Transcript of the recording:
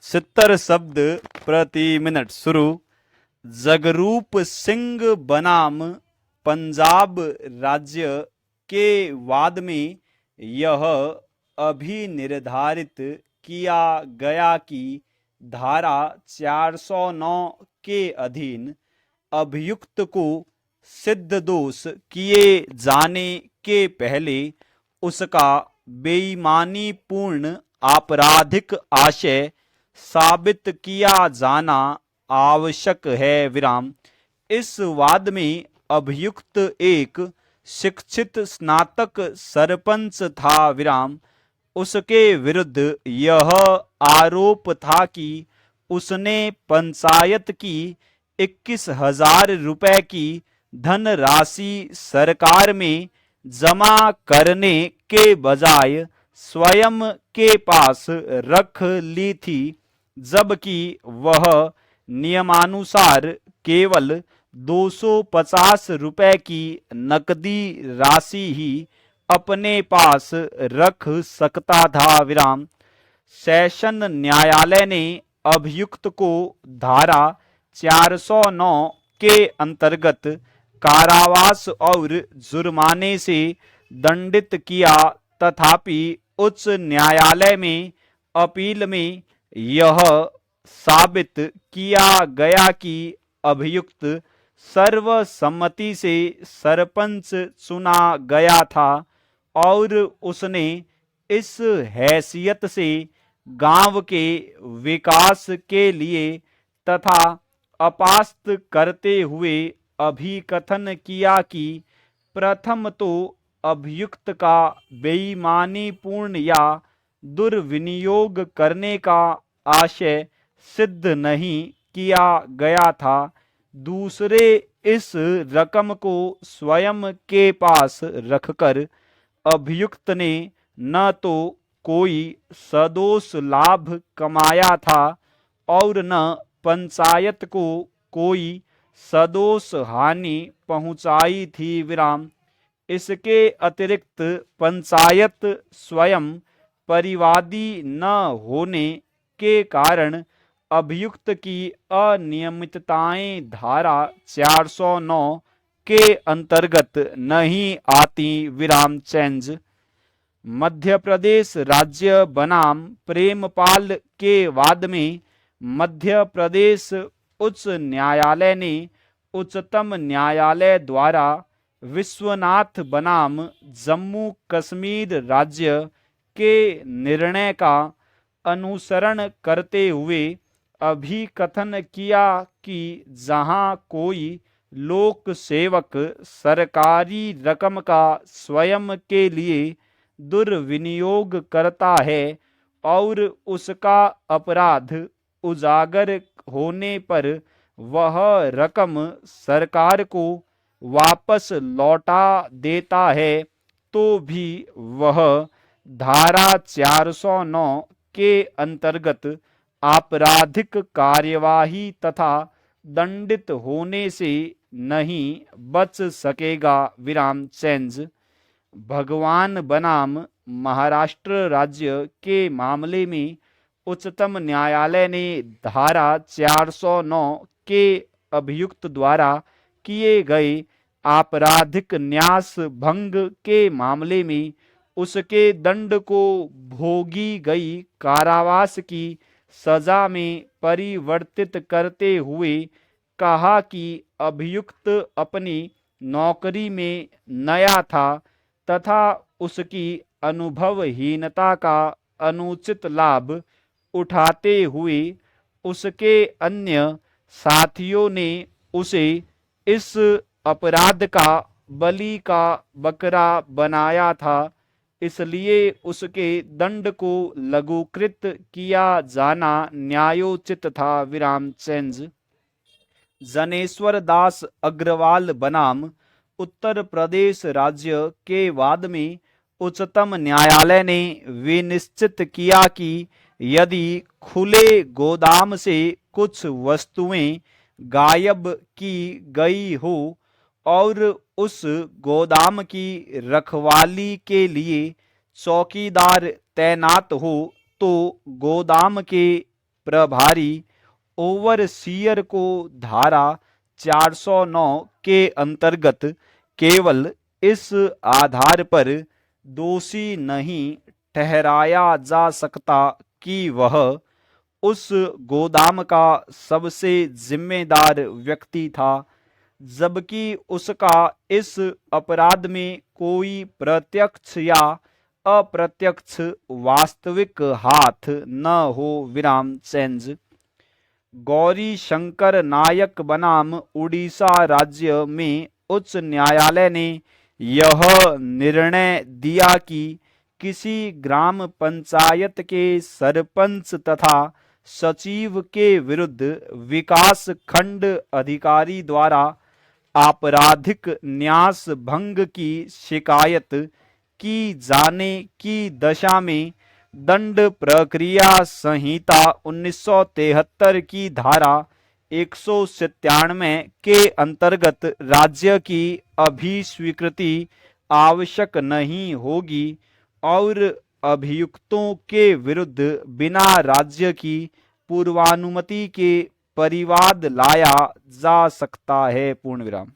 70 शब्द प्रति मिनट शुरू। जगरूप सिंह बनाम पंजाब राज्य के वाद में यह अभी निर्धारित किया गया कि धारा 409 के अधीन अभियुक्त को सिद्ध दोष किए जाने के पहले उसका बेईमानी पूर्ण आपराधिक आशय साबित किया जाना आवश्यक है। विराम। इस वाद में अभियुक्त एक शिक्षित स्नातक सरपंच था। विराम। उसके विरुद्ध यह आरोप था कि उसने पंचायत की 21,000 रुपए की धनराशि सरकार में जमा करने के बजाय स्वयं के पास रख ली थी, जबकि वह नियमानुसार केवल 250 रुपए की नकदी राशि ही अपने पास रख सकता था। विराम। सेशन न्यायालय ने अभियुक्त को धारा 409 के अंतर्गत कारावास और जुर्माने से दंडित किया, तथापि उच्च न्यायालय में अपील में यह साबित किया गया कि अभियुक्त सर्वसम्मति से सरपंच चुना गया था और उसने इस हैसियत से गांव के विकास के लिए तथा अपास्त करते हुए अभिकथन किया कि प्रथम तो अभियुक्त का बेईमानी पूर्ण या दुर्विनियोग करने का आशय सिद्ध नहीं किया गया था, दूसरे इस रकम को स्वयं के पास रखकर अभियुक्त ने न तो कोई सदोष लाभ कमाया था और न पंचायत को कोई सदोष हानि पहुंचाई थी। विराम। इसके अतिरिक्त पंचायत स्वयं परिवादी न होने के कारण अभियुक्त की अनियमितताएं धारा 409 के अंतर्गत नहीं आती। विराम चेंज। मध्य प्रदेश राज्य बनाम प्रेमपाल के वाद में मध्य प्रदेश उच्च न्यायालय ने उच्चतम न्यायालय द्वारा विश्वनाथ बनाम जम्मू कश्मीर राज्य के निर्णय का अनुसरण करते हुए अभिकथन किया कि जहां कोई लोक सेवक सरकारी रकम का स्वयं के लिए दुर्विनियोग करता है और उसका अपराध उजागर होने पर वह रकम सरकार को वापस लौटा देता है, तो भी वह धारा 409 के अंतर्गत आपराधिक कार्यवाही तथा दंडित होने से नहीं बच सकेगा। विराम चेंज। भगवान बनाम महाराष्ट्र राज्य के मामले में उच्चतम न्यायालय ने धारा 409 के अभियुक्त द्वारा किए गए आपराधिक न्यास भंग के मामले में उसके दंड को भोगी गई कारावास की सजा में परिवर्तित करते हुए कहा कि अभियुक्त अपनी नौकरी में नया था तथा उसकी अनुभवहीनता का अनुचित लाभ उठाते हुए उसके अन्य साथियों ने उसे इस अपराध का बलि का बकरा बनाया था, इसलिए उसके दंड को लघुकृत किया जाना न्यायोचित था। विराम चेंज। जनेश्वर दास अग्रवाल बनाम उत्तर प्रदेश राज्य के वाद में उच्चतम न्यायालय ने विनिश्चित किया कि यदि खुले गोदाम से कुछ वस्तुएं गायब की गई हो और उस गोदाम की रखवाली के लिए चौकीदार तैनात हो तो गोदाम के प्रभारी ओवरसीयर को धारा 409 के अंतर्गत केवल इस आधार पर दोषी नहीं ठहराया जा सकता कि वह उस गोदाम का सबसे जिम्मेदार व्यक्ति था, जबकि उसका इस अपराध में कोई प्रत्यक्ष या अप्रत्यक्ष वास्तविक हाथ न हो। विराम चेंज। गौरी शंकर नायक बनाम उड़ीसा राज्य में उच्च न्यायालय ने यह निर्णय दिया कि किसी ग्राम पंचायत के सरपंच तथा सचिव के विरुद्ध विकास खंड अधिकारी द्वारा आपराधिक न्यास भंग की शिकायत की जाने की दशा में दंड प्रक्रिया संहिता 1973 की धारा 197 के अंतर्गत राज्य की अभिस्वीकृति आवश्यक नहीं होगी और अभियुक्तों के विरुद्ध बिना राज्य की पूर्वानुमति के परिवाद लाया जा सकता है। पूर्ण विराम।